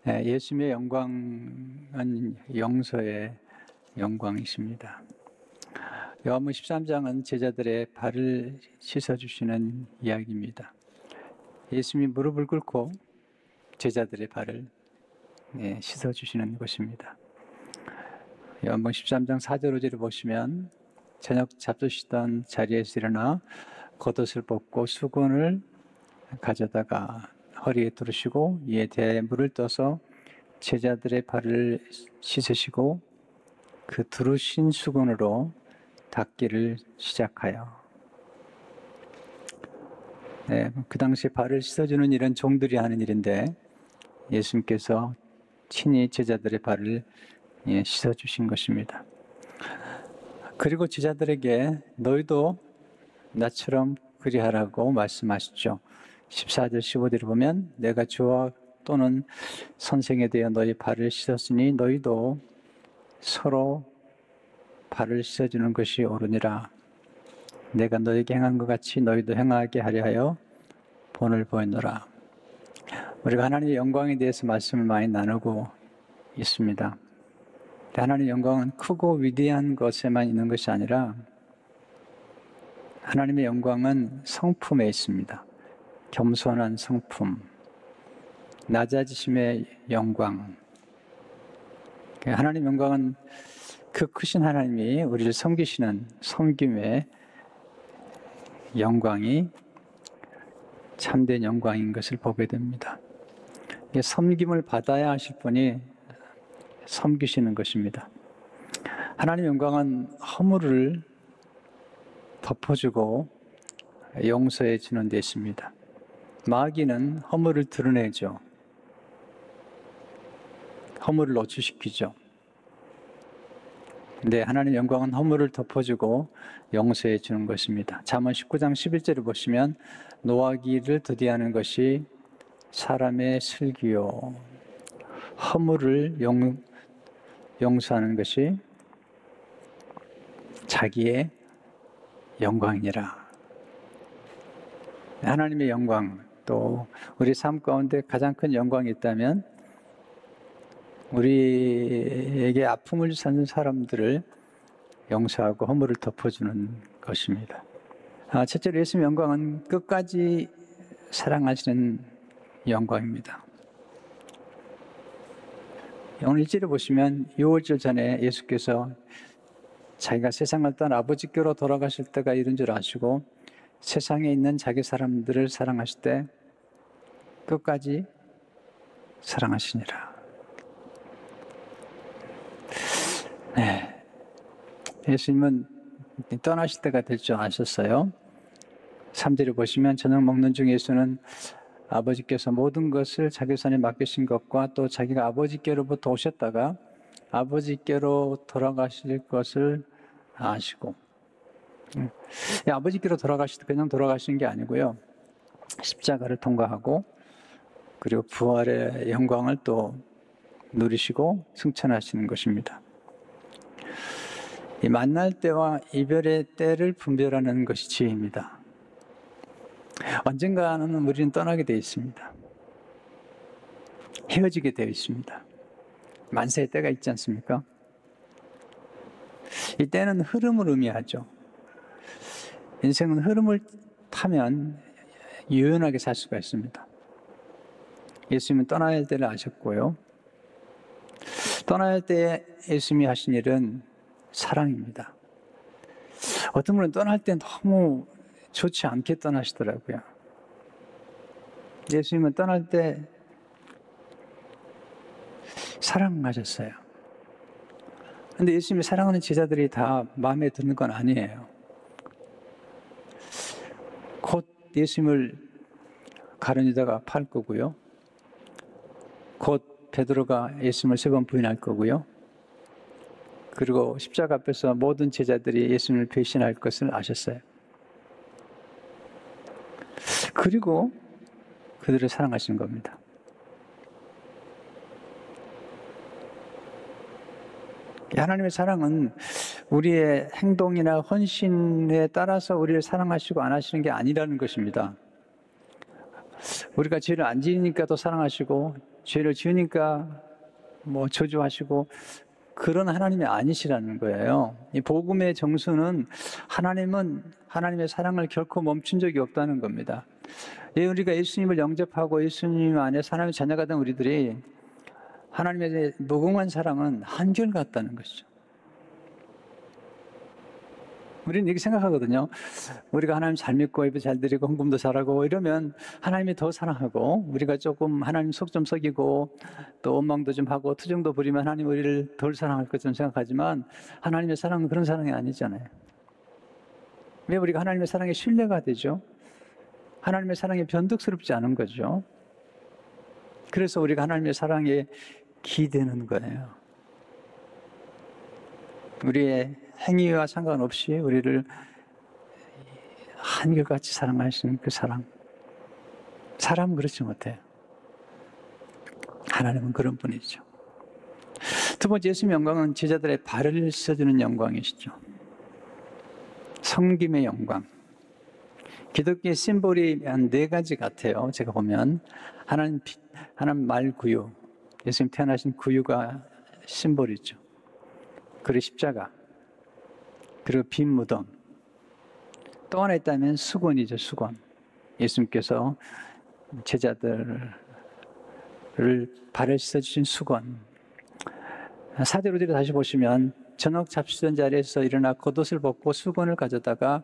예수님의 영광은 용서의 영광이십니다. 요한복음 13장은 제자들의 발을 씻어주시는 이야기입니다. 예수님이 무릎을 꿇고 제자들의 발을 씻어주시는 것입니다. 요한복음 13장 4절 5절을 보시면 저녁 잡수시던 자리에서 일어나 겉옷을 벗고 수건을 가져다가 허리에 두르시고 이에 대에 물을 떠서 제자들의 발을 씻으시고 그 두르신 수건으로 닦기를 시작하여 그 당시에 발을 씻어주는 일은 종들이 하는 일인데 예수님께서 친히 제자들의 발을 씻어주신 것입니다. 그리고 제자들에게 너희도 나처럼 그리하라고 말씀하시죠. 14절 15절을 보면 내가 주와 또는 선생에 대해 너희 발을 씻었으니 너희도 서로 발을 씻어주는 것이 옳으니라. 내가 너희에게 행한 것 같이 너희도 행하게 하려 하여 본을 보이노라. 우리가 하나님의 영광에 대해서 말씀을 많이 나누고 있습니다. 하나님의 영광은 크고 위대한 것에만 있는 것이 아니라 하나님의 영광은 성품에 있습니다. 겸손한 성품, 낮아지심의 영광. 하나님의 영광은 그 크신 하나님이 우리를 섬기시는 섬김의 영광이 참된 영광인 것을 보게 됩니다. 섬김을 받아야 하실 분이 섬기시는 것입니다. 하나님의 영광은 허물을 덮어주고 용서해 주는 데 있습니다. 마귀는 허물을 드러내죠. 허물을 노출시키죠. 근데 하나님의 영광은 허물을 덮어주고 용서해 주는 것입니다. 잠언 19장 11절을 보시면 노하기를 더디하는 것이 사람의 슬기요 허물을 용서하는 것이 자기의 영광이라. 하나님의 영광, 또 우리 삶 가운데 가장 큰 영광이 있다면 우리에게 아픔을 사는 사람들을 용서하고 허물을 덮어주는 것입니다. 첫째로 예수님의 영광은 끝까지 사랑하시는 영광입니다. 오늘 1절을 보시면 6월절 전에 예수께서 자기가 세상을 떠나 아버지께로 돌아가실 때가 이른 줄 아시고 세상에 있는 자기 사람들을 사랑하실 때 끝까지 사랑하시니라. 예수님은 떠나실 때가 될 줄 아셨어요. 3절을 보시면 저녁 먹는 중 예수는 아버지께서 모든 것을 자기 손에 맡기신 것과 또 자기가 아버지께로부터 오셨다가 아버지께로 돌아가실 것을 아시고 아버지께로 돌아가실 때 그냥 돌아가시는 게 아니고요. 십자가를 통과하고 그리고 부활의 영광을 또 누리시고 승천하시는 것입니다. 이 만날 때와 이별의 때를 분별하는 것이 지혜입니다. 언젠가는 우리는 떠나게 되어 있습니다. 헤어지게 되어 있습니다. 만세의 때가 있지 않습니까? 이 때는 흐름을 의미하죠. 인생은 흐름을 타면 유연하게 살 수가 있습니다. 예수님은 떠나야 할 때를 아셨고요. 떠나야 할 때 예수님이 하신 일은 사랑입니다. 어떤 분은 떠날 때 너무 좋지 않게 떠나시더라고요. 예수님은 떠날 때 사랑하셨어요. 그런데 예수님이 사랑하는 제자들이 다 마음에 드는 건 아니에요. 곧 예수님을 가룟유다가 팔 거고요. 곧 베드로가 예수님을 3번 부인할 거고요. 그리고 십자가 앞에서 모든 제자들이 예수님을 배신할 것을 아셨어요. 그리고 그들을 사랑하시는 겁니다. 하나님의 사랑은 우리의 행동이나 헌신에 따라서 우리를 사랑하시고 안 하시는 게 아니라는 것입니다. 우리가 죄를 안 지으니까 또 사랑하시고, 죄를 지으니까 뭐 저주하시고, 그런 하나님이 아니시라는 거예요. 이 복음의 정수는 하나님은 하나님의 사랑을 결코 멈춘 적이 없다는 겁니다. 우리가 예수님을 영접하고 예수님 안에 하나님의 자녀가 된 우리들이 하나님의 무궁한 사랑은 한결같다는 것이죠. 우리는 이렇게 생각하거든요. 우리가 하나님 잘 믿고 예배 잘 드리고 헌금도 잘하고 이러면 하나님이 더 사랑하고, 우리가 조금 하나님 속 좀 썩이고 또 원망도 좀 하고 투정도 부리면 하나님 우리를 덜 사랑할 것처럼 생각하지만, 하나님의 사랑은 그런 사랑이 아니잖아요. 왜 우리가 하나님의 사랑에 신뢰가 되죠? 하나님의 사랑이 변덕스럽지 않은 거죠. 그래서 우리가 하나님의 사랑에 기대는 거예요. 우리의 행위와 상관없이 우리를 한결같이 사랑하시는 그 사랑. 사람은 그렇지 못해요. 하나님은 그런 분이죠. 두 번째, 예수님의 영광은 제자들의 발을 씻어주는 영광이시죠. 섬김의 영광. 기독교의 심볼이 한 4가지 같아요. 제가 보면 하나는 말구유, 예수님 태어나신 구유가 심볼이죠. 그리고 십자가, 그리고 빈 무덤. 또 하나 있다면 수건이죠. 수건. 예수님께서 제자들을 발을 씻어주신 수건. 사도행전을 다시 보시면 저녁 잡수던 자리에서 일어나 겉옷을 벗고 수건을 가져다가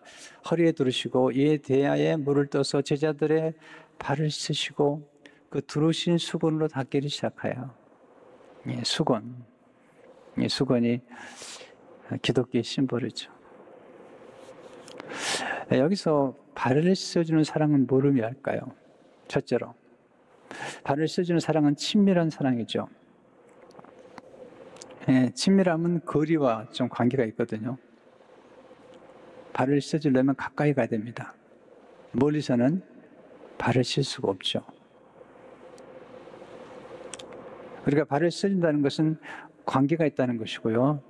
허리에 두르시고 이에 대야에 물을 떠서 제자들의 발을 씻으시고 그 두르신 수건으로 닦기를 시작해요. 수건. 이 수건이 기독교의 심볼이죠. 여기서 발을 씻어주는 사랑은 뭘 의미할까요? 첫째로, 발을 씻어주는 사랑은 친밀한 사랑이죠. 친밀함은 거리와 좀 관계가 있거든요. 발을 씻어주려면 가까이 가야 됩니다. 멀리서는 발을 씻을 수가 없죠. 우리가 발을 씻어준다는 것은 관계가 있다는 것이고요.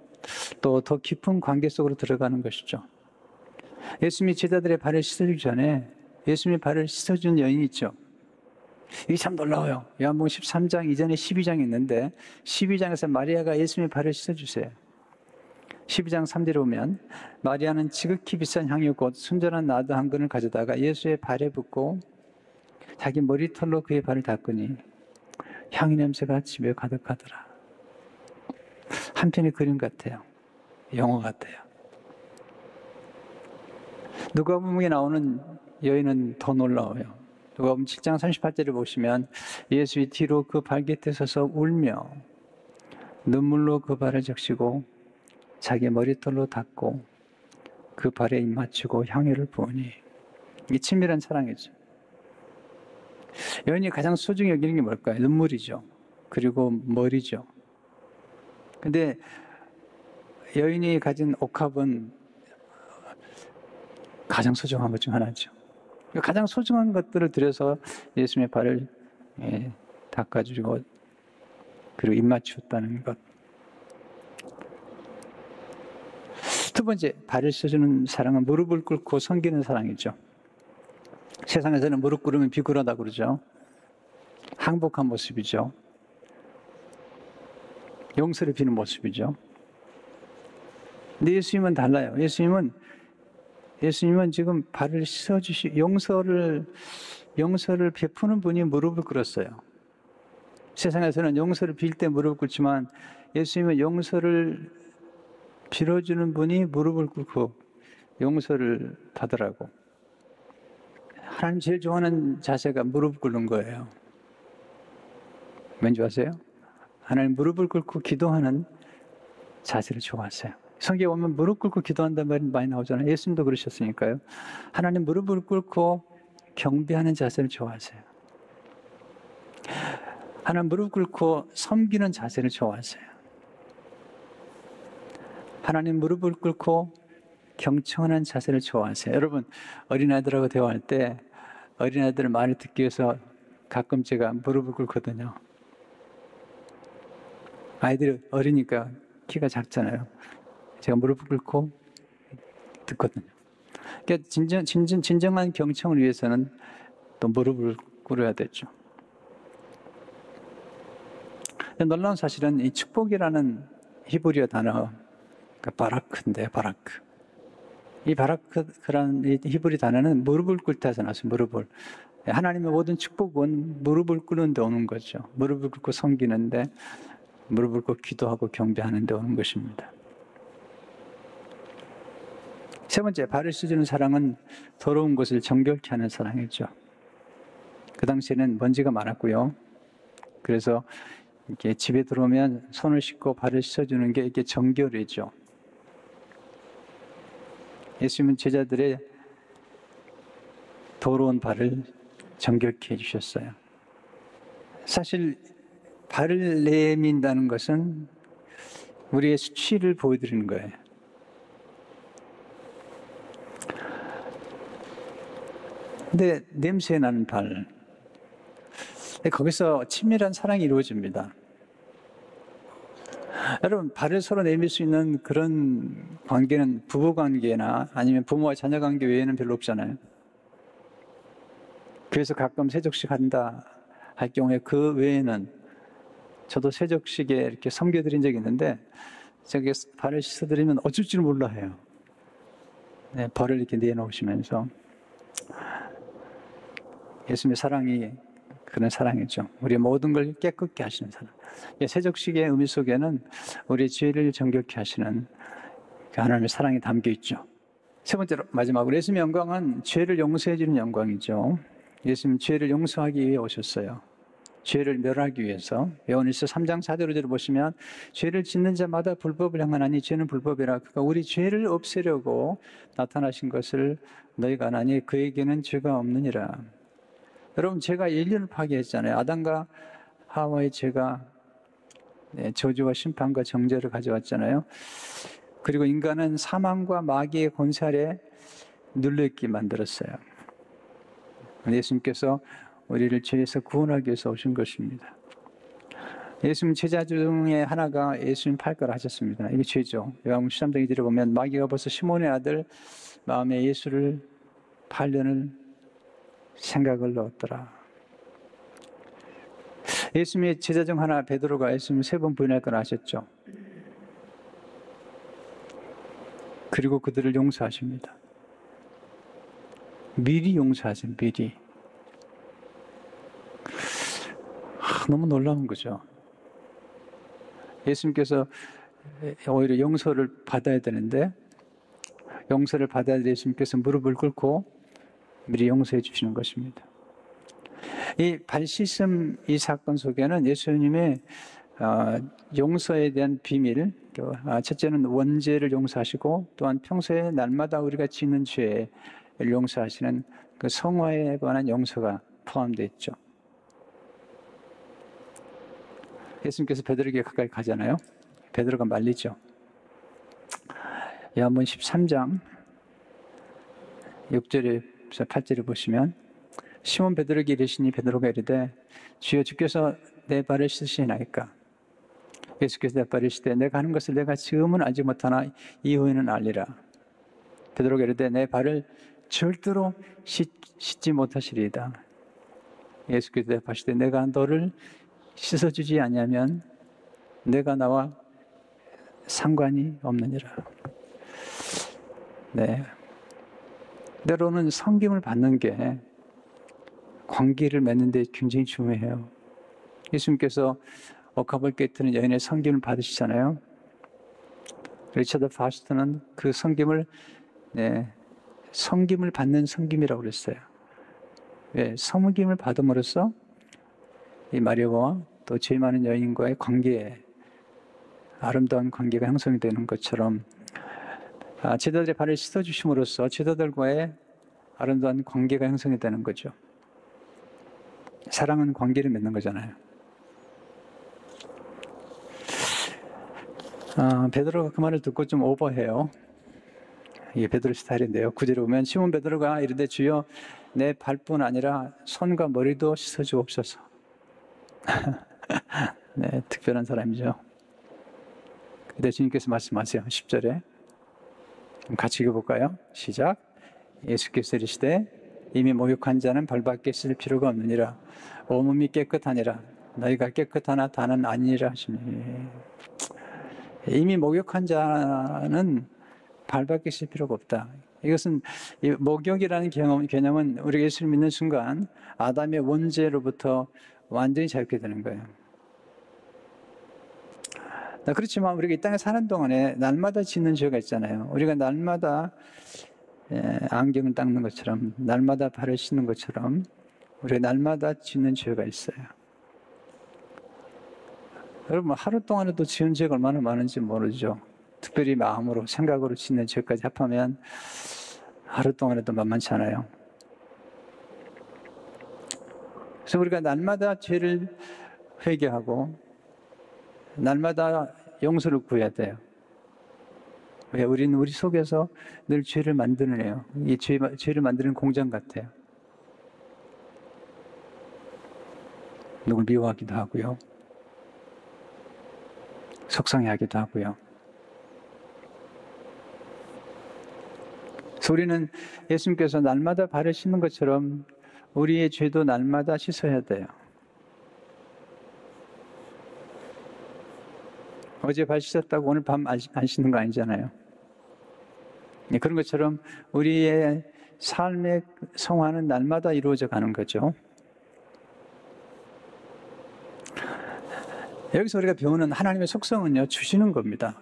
또 더 깊은 관계 속으로 들어가는 것이죠. 예수님이 제자들의 발을 씻어주기 전에 예수님의 발을 씻어준 여인이 있죠. 이게 참 놀라워요. 요한복음 13장 이전에 12장이 있는데 12장에서 마리아가 예수님의 발을 씻어주세요. 12장 3절에 보면 마리아는 지극히 비싼 향유 곧 순전한 나드 한 근을 가져다가 예수의 발에 붓고 자기 머리털로 그의 발을 닦으니 향유 냄새가 집에 가득하더라. 한편의 그림 같아요. 영화 같아요. 누가복음에 나오는 여인은 더 놀라워요. 누가복음 7장 38절을 보시면 예수의 뒤로 그 발곁에 서서 울며 눈물로 그 발을 적시고 자기 머리털로 닦고 그 발에 입 맞추고 향유를 부으니, 이게 친밀한 사랑이죠. 여인이 가장 소중히 여기는 게 뭘까요? 눈물이죠. 그리고 머리죠. 근데 여인이 가진 옥합은 가장 소중한 것 중 하나죠. 가장 소중한 것들을 들여서 예수님의 발을 닦아주고 그리고 입 맞추었다는 것. 두 번째, 발을 씻어주는 사랑은 무릎을 꿇고 섬기는 사랑이죠. 세상에서는 무릎 꿇으면 비굴하다고 그러죠. 항복한 모습이죠. 용서를 비는 모습이죠. 근데 예수님은 달라요. 예수님은 지금 발을 용서를 베푸는 분이 무릎을 꿇었어요. 세상에서는 용서를 빌 때 무릎을 꿇지만 예수님은 용서를 빌어주는 분이 무릎을 꿇고 용서를 받으라고. 하나님 제일 좋아하는 자세가 무릎 꿇는 거예요. 왠지 아세요? 하나님 무릎을 꿇고 기도하는 자세를 좋아하세요. 성경에 보면 무릎 꿇고 기도한다는 말이 많이 나오잖아요. 예수님도 그러셨으니까요. 하나님 무릎을 꿇고 경배하는 자세를 좋아하세요. 하나님 무릎 꿇고 섬기는 자세를 좋아하세요. 하나님 무릎을 꿇고 경청하는 자세를 좋아하세요. 여러분, 어린아이들하고 대화할 때 어린아이들 말을 듣기 위해서 가끔 제가 무릎을 꿇거든요. 아이들이 어리니까 키가 작잖아요. 제가 무릎을 꿇고 듣거든요. 그러니까 진정한 경청을 위해서는 또 무릎을 꿇어야 되죠. 놀라운 사실은 이 축복이라는 히브리어 단어, 바라크인데, 바라크. 이 바라크라는 이 히브리 단어는 무릎을 꿇다에서 나왔어요. 무릎을. 하나님의 모든 축복은 무릎을 꿇는 데 오는 거죠. 무릎을 꿇고 섬기는데, 무릎을 꿇고 기도하고 경배하는 데 오는 것입니다. 세 번째, 발을 씻어주는 사랑은 더러운 것을 정결케 하는 사랑이죠. 그 당시에는 먼지가 많았고요. 그래서 이렇게 집에 들어오면 손을 씻고 발을 씻어주는 게 이게 정결이죠. 예수님은 제자들의 더러운 발을 정결케 해주셨어요. 사실 발을 내민다는 것은 우리의 수치를 보여드리는 거예요. 근데 냄새 나는 발, 거기서 친밀한 사랑이 이루어집니다. 여러분, 발을 서로 내밀 수 있는 그런 관계는 부부관계나 아니면 부모와 자녀관계 외에는 별로 없잖아요. 그래서 가끔 세족식 한다 할 경우에 그 외에는, 저도 세족식에 이렇게 섬겨드린 적이 있는데 저기 발을 씻어드리면 어쩔 줄 몰라 해요. 네, 발을 이렇게 내놓으시면서. 예수님의 사랑이 그런 사랑이죠. 우리의 모든 걸 깨끗게 하시는 사랑. 세족식의 의미 속에는 우리의 죄를 정결케 하시는 그 하나님의 사랑이 담겨 있죠. 세 번째로, 마지막으로, 예수님의 영광은 죄를 용서해 주는 영광이죠. 예수님은 죄를 용서하기 위해 오셨어요. 죄를 멸하기 위해서. 요한일서 3장 4절을 보시면 죄를 짓는 자마다 불법을 행하나니 죄는 불법이라. 그가 우리 죄를 없애려고 나타나신 것을 너희가 아나니 그에게는 죄가 없느니라. 여러분, 죄가 인륜을 파괴했잖아요. 아담과 하와의 죄가 저주와 심판과 정죄를 가져왔잖아요. 그리고 인간은 사망과 마귀의 권세 아래 눌려있게 만들었어요. 예수님께서 우리를 죄에서 구원하기 위해서 오신 것입니다. 예수님 제자 중에 하나가 예수님 팔걸 하셨습니다. 이게 죄죠. 요한복음 13장 2절에 보면 마귀가 벌써 시몬의 아들 마음에 예수를 팔려는 생각을 넣었더라. 예수님의 제자 중 하나 베드로가 예수님을 3번 부인할 걸 아셨죠. 그리고 그들을 용서하십니다. 미리 용서하세요. 미리. 너무 놀라운 거죠. 예수님께서 오히려 용서를 받아야 되는데, 용서를 받아야 될 예수님께서 무릎을 꿇고 미리 용서해 주시는 것입니다. 이 발씻음 이 사건 속에는 예수님의 용서에 대한 비밀, 첫째는 원죄를 용서하시고, 또한 평소에 날마다 우리가 짓는 죄를 용서하시는 그 성화에 관한 용서가 포함되어 있죠. 예수님께서 베드로에게 가까이 가잖아요. 베드로가 말리죠. 요한복음 13장 6절에서 8절을 보시면 시몬 베드로에게 이르시니 베드로가 이르되 주여 주께서 내 발을 씻으시나이까. 예수께서 내 발을 씻되 내가 하는 것을 내가 지금은 알지 못하나 이후에는 알리라. 베드로가 이르되 내 발을 절대로 씻지 못하시리이다. 예수께서 대답하시되 내가 너를 씻어주지 아니하면 내가 나와 상관이 없느니라. 네. 때로는 섬김을 받는 게 관계를 맺는 데 굉장히 중요해요. 예수님께서 억압을 깨뜨리는 여인의 섬김을 받으시잖아요. 리처드 파스터는 그 섬김을 섬김을 받는 섬김이라고 그랬어요. 왜? 섬김을 받음으로써 이 마리아와 또 죄 많은 여인과의 관계에 아름다운 관계가 형성이 되는 것처럼 제자들의 발을 씻어주심으로써 제자들과의 아름다운 관계가 형성이 되는 거죠. 사랑은 관계를 맺는 거잖아요. 베드로가 그 말을 듣고 좀 오버해요. 이게 베드로 스타일인데요. 9절에 보면 시몬 베드로가 이르되 주여 내 발뿐 아니라 손과 머리도 씻어주옵소서. 네, 특별한 사람이죠. 근데 주님께서 말씀하세요. 10절에 같이 읽어볼까요? 시작. 예수께서 이르시되 이미 목욕한 자는 벌밖에 쓸 필요가 없느니라. 온몸이 깨끗하니라. 너희가 깨끗하나 다는 아니니라 하시니. 이미 목욕한 자는 발밖에 쓸 필요가 없다. 이것은 목욕이라는 개념은 우리가 예수를 믿는 순간 아담의 원죄로부터 완전히 자유케 되는 거예요. 그렇지만 우리가 이 땅에 사는 동안에 날마다 짓는 죄가 있잖아요. 우리가 날마다 안경을 닦는 것처럼, 날마다 발을 씻는 것처럼 우리가 날마다 짓는 죄가 있어요. 여러분, 하루 동안에도 지은 죄가 얼마나 많은지 모르죠. 특별히 마음으로, 생각으로 짓는 죄까지 합하면 하루 동안에도 만만치 않아요. 그래서 우리가 날마다 죄를 회개하고 날마다 용서를 구해야 돼요. 왜? 우리는 우리 속에서 늘 죄를 만드네요. 이 죄를 만드는 공장 같아요. 누굴 미워하기도 하고요. 속상해하기도 하고요. 그래서 우리는 예수님께서 날마다 발을 씻는 것처럼 우리의 죄도 날마다 씻어야 돼요. 어제 발 씻었다고 오늘 밤 안 씻는 거 아니잖아요. 그런 것처럼 우리의 삶의 성화는 날마다 이루어져 가는 거죠. 여기서 우리가 배우는 하나님의 속성은요, 주시는 겁니다.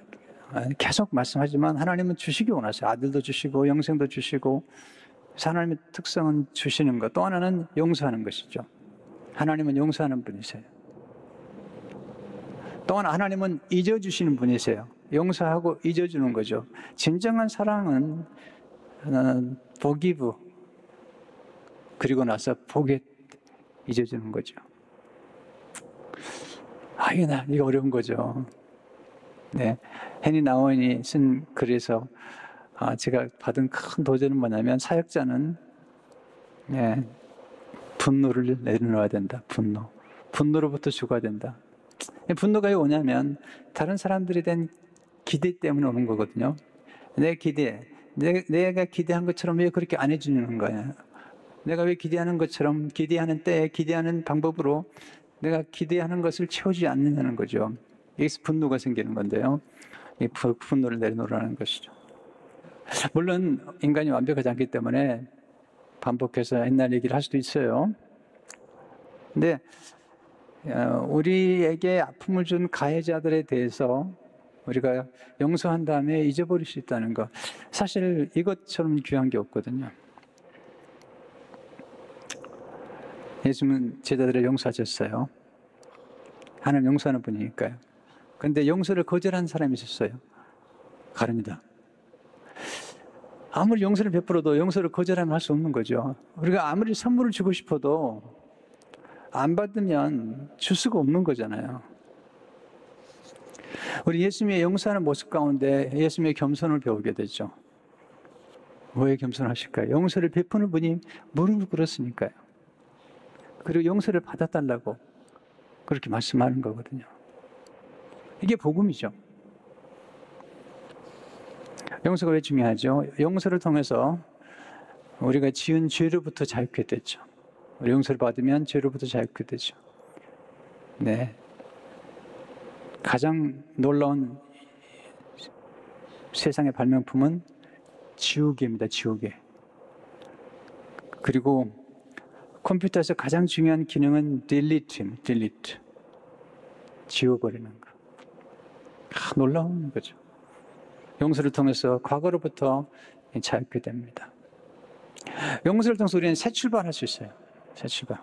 계속 말씀하지만 하나님은 주시기 원하세요. 아들도 주시고 영생도 주시고. 그래서 하나님의 특성은 주시는 것. 또 하나는 용서하는 것이죠. 하나님은 용서하는 분이세요. 또 하나, 하나님은 잊어주시는 분이세요. 용서하고 잊어주는 거죠. 진정한 사랑은 forgive, 그리고 나서 forget, 잊어주는 거죠. 이거 어려운 거죠. 네, 헨리 나우인이 쓴 글에서 제가 받은 큰 도전은 뭐냐면, 사역자는 분노를 내려놓아야 된다. 분노로부터 죽어야 된다. 분노가 왜 오냐면 다른 사람들에 대한 기대 때문에 오는 거거든요. 내 기대, 내가 기대한 것처럼 왜 그렇게 안 해주는 거야? 내가 왜 기대하는 것처럼, 기대하는 때에 기대하는 방법으로 내가 기대하는 것을 채우지 않느냐는 거죠. 여기서 분노가 생기는 건데요. 이 분노를 내려놓으라는 것이죠. 물론 인간이 완벽하지 않기 때문에 반복해서 옛날 얘기를 할 수도 있어요. 근데 우리에게 아픔을 준 가해자들에 대해서 우리가 용서한 다음에 잊어버릴 수 있다는 것, 사실 이것처럼 귀한 게 없거든요. 예수님은 제자들을 용서하셨어요. 하나님 용서하는 분이니까요. 그런데 용서를 거절한 사람이 있었어요. 가룟유다. 아무리 용서를 베풀어도 용서를 거절하면 할 수 없는 거죠. 우리가 아무리 선물을 주고 싶어도 안 받으면 줄 수가 없는 거잖아요. 우리 예수님의 용서하는 모습 가운데 예수님의 겸손을 배우게 되죠. 왜 겸손하실까요? 용서를 베푸는 분이 무릎을 꿇었으니까요. 그리고 용서를 받아달라고 그렇게 말씀하는 거거든요. 이게 복음이죠. 용서가 왜 중요하죠? 용서를 통해서 우리가 지은 죄로부터 자유케 되죠. 우리 용서를 받으면 죄로부터 자유케 되죠. 네. 가장 놀라운 세상의 발명품은 지우개입니다. 지우개. 그리고 컴퓨터에서 가장 중요한 기능은 delete. 지워버리는 거. 놀라운 거죠. 용서를 통해서 과거로부터 자유케 됩니다. 용서를 통해서 우리는 새 출발할 수 있어요. 새 출발.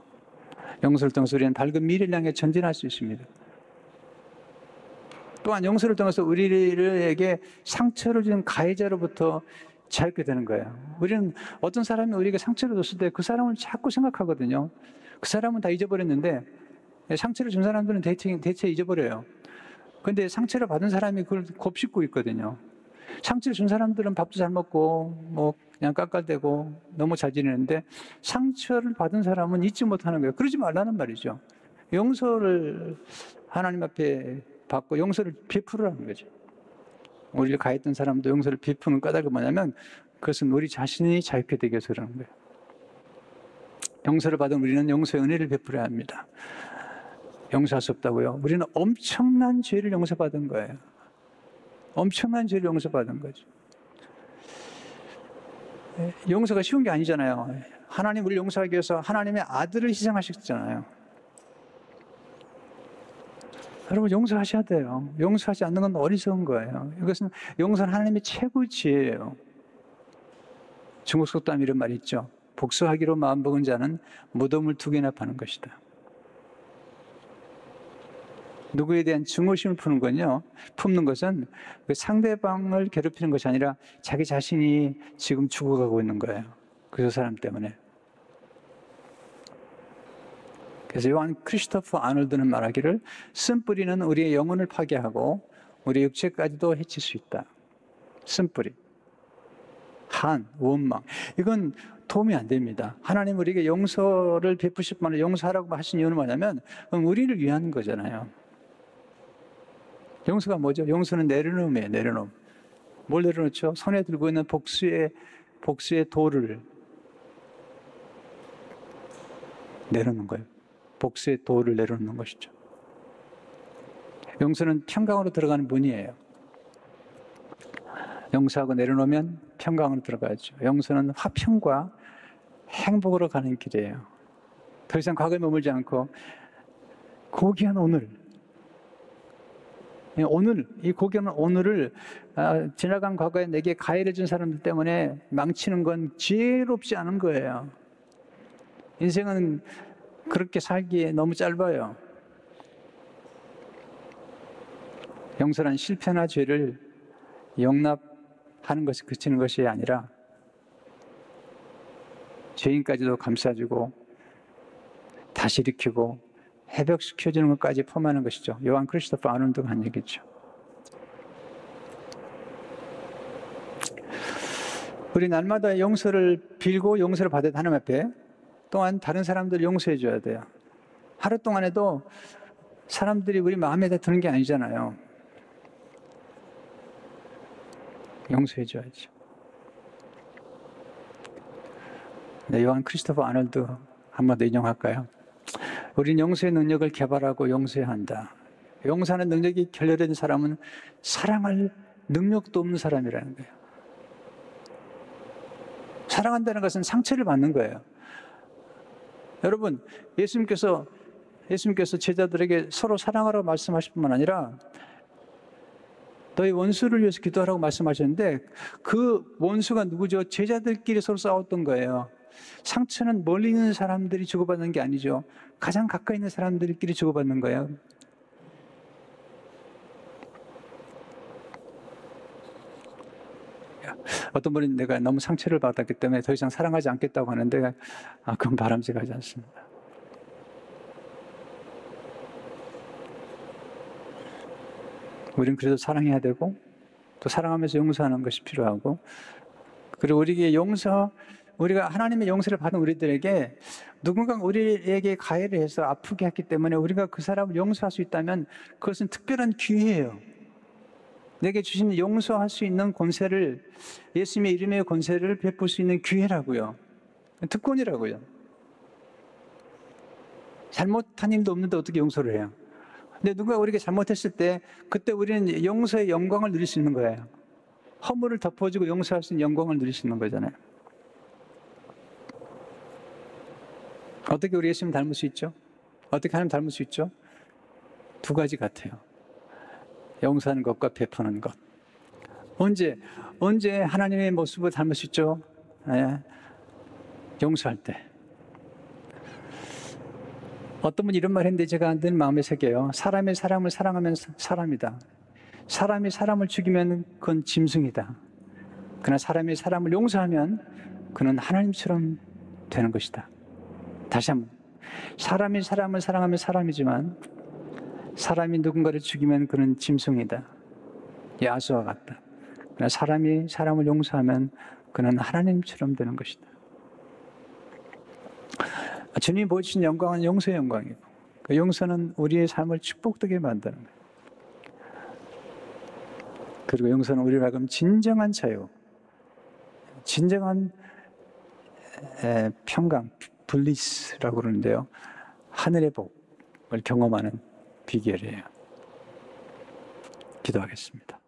용서를 통해서 우리는 밝은 미래를 향해 전진할 수 있습니다. 또한 용서를 통해서 우리에게 상처를 준 가해자로부터 자유케 되는 거예요. 우리는 어떤 사람이 우리에게 상처를 줬을 때 그 사람을 자꾸 생각하거든요. 그 사람은 다 잊어버렸는데 상처를 준 사람들은 대체 잊어버려요. 그런데 상처를 받은 사람이 그걸 곱씹고 있거든요. 상처를 준 사람들은 밥도 잘 먹고 그냥 깎아대고 너무 잘 지내는데 상처를 받은 사람은 잊지 못하는 거예요. 그러지 말라는 말이죠. 용서를 하나님 앞에 받고 용서를 베풀으라는 거죠. 우리를 가했던 사람도 용서를 베푸는 까닭은 뭐냐면 그것은 우리 자신이 자유케 되게 해서 그러는 거예요. 용서를 받은 우리는 용서의 은혜를 베풀어야 합니다. 용서할 수 없다고요? 우리는 엄청난 죄를 용서받은 거예요. 엄청난 죄를 용서받은 거죠. 용서가 쉬운 게 아니잖아요. 하나님 우리를 용서하기 위해서 하나님의 아들을 희생하셨잖아요. 여러분 용서하셔야 돼요. 용서하지 않는 건 어리석은 거예요. 이것은 용서는 하나님의 최고의 지혜예요. 중국 속담 이런 말이 있죠. 복수하기로 마음먹은 자는 무덤을 2개나 파는 것이다. 누구에 대한 증오심을 품는 것은 그 상대방을 괴롭히는 것이 아니라 자기 자신이 지금 죽어가고 있는 거예요. 그 사람 때문에. 그래서 요한 크리스토퍼 아놀드는 말하기를 쓴뿌리는 우리의 영혼을 파괴하고 우리 육체까지도 해칠 수 있다. 쓴뿌리. 원망. 이건 도움이 안 됩니다. 하나님 우리에게 용서를 베푸실 분을 용서하라고 하신 이유는 뭐냐면 우리를 위한 거잖아요. 용서가 뭐죠? 용서는 내려놓음이에요. 내려놓음. 뭘 내려놓죠? 손에 들고 있는 복수의 돌을 내려놓는 거예요. 복수의 돌을 내려놓는 것이죠. 용서는 평강으로 들어가는 문이에요. 용서하고 내려놓으면 평강으로 들어가죠. 용서는 화평과 행복으로 가는 길이에요. 더 이상 과거에 머물지 않고 고귀한 오늘, 이 고귀한 오늘을 지나간 과거에 내게 가해를 준 사람들 때문에 망치는 건 지혜롭지 않은 거예요. 인생은 그렇게 살기에 너무 짧아요. 용서란 실패나 죄를 용납하는 것이 그치는 것이 아니라 죄인까지도 감싸주고 다시 일으키고 회복시켜주는 것까지 포함하는 것이죠. 요한 크리스토퍼 아놀드가 한 얘기죠. 우리 날마다 용서를 빌고 용서를 받아야 하나님 앞에 또한 다른 사람들을 용서해 줘야 돼요. 하루 동안에도 사람들이 우리 마음에 드는 게 아니잖아요. 용서해 줘야죠. 네, 요한 크리스토퍼 아놀드 한 번 더 인용할까요? 우린 용서의 능력을 개발하고 용서해야 한다. 용서하는 능력이 결여된 사람은 사랑할 능력도 없는 사람이라는 거예요. 사랑한다는 것은 상처를 받는 거예요. 여러분, 예수님께서 제자들에게 서로 사랑하라고 말씀하실 뿐만 아니라 너희 원수를 위해서 기도하라고 말씀하셨는데 그 원수가 누구죠? 제자들끼리 서로 싸웠던 거예요. 상처는 멀리 있는 사람들이 주고받는 게 아니죠. 가장 가까이 있는 사람들끼리 주고받는 거예요. 어떤 분은 내가 너무 상처를 받았기 때문에 더 이상 사랑하지 않겠다고 하는데 그건 바람직하지 않습니다. 우리는 그래도 사랑해야 되고 또 사랑하면서 용서하는 것이 필요하고 그리고 우리가 하나님의 용서를 받은 우리들에게 누군가 우리에게 가해를 해서 아프게 했기 때문에 우리가 그 사람을 용서할 수 있다면 그것은 특별한 기회예요. 내게 주신 용서할 수 있는 권세를 예수님의 이름의 권세를 베풀 수 있는 기회라고요. 특권이라고요. 잘못한 일도 없는데 어떻게 용서를 해요? 근데 누가 우리에게 잘못했을 때 그때 우리는 용서의 영광을 누릴 수 있는 거예요. 허물을 덮어주고 용서할 수 있는 영광을 누릴 수 있는 거잖아요. 어떻게 우리 예수님 닮을 수 있죠? 어떻게 하나님 닮을 수 있죠? 2가지 같아요. 용서하는 것과 베푸는 것. 언제 하나님의 모습을 닮을 수 있죠? 용서할 때. 어떤 분이 이런 말 했는데 제가 늘 마음에 새겨요. 사람이 사람을 사랑하면 사람이다. 사람이 사람을 죽이면 그건 짐승이다. 그러나 사람이 사람을 용서하면 그는 하나님처럼 되는 것이다. 다시 한번. 사람이 사람을 사랑하면 사람이지만 사람이 누군가를 죽이면 그는 짐승이다. 야수와 같다. 그러나 사람이 사람을 용서하면 그는 하나님처럼 되는 것이다. 주님이 보여주신 영광은 용서의 영광이고 그 용서는 우리의 삶을 축복되게 만드는 거예요. 그리고 용서는 우리로 하여금 진정한 자유, 진정한 평강, 블리스라고 그러는데요. 하늘의 복을 경험하는 비결이에요. 기도하겠습니다.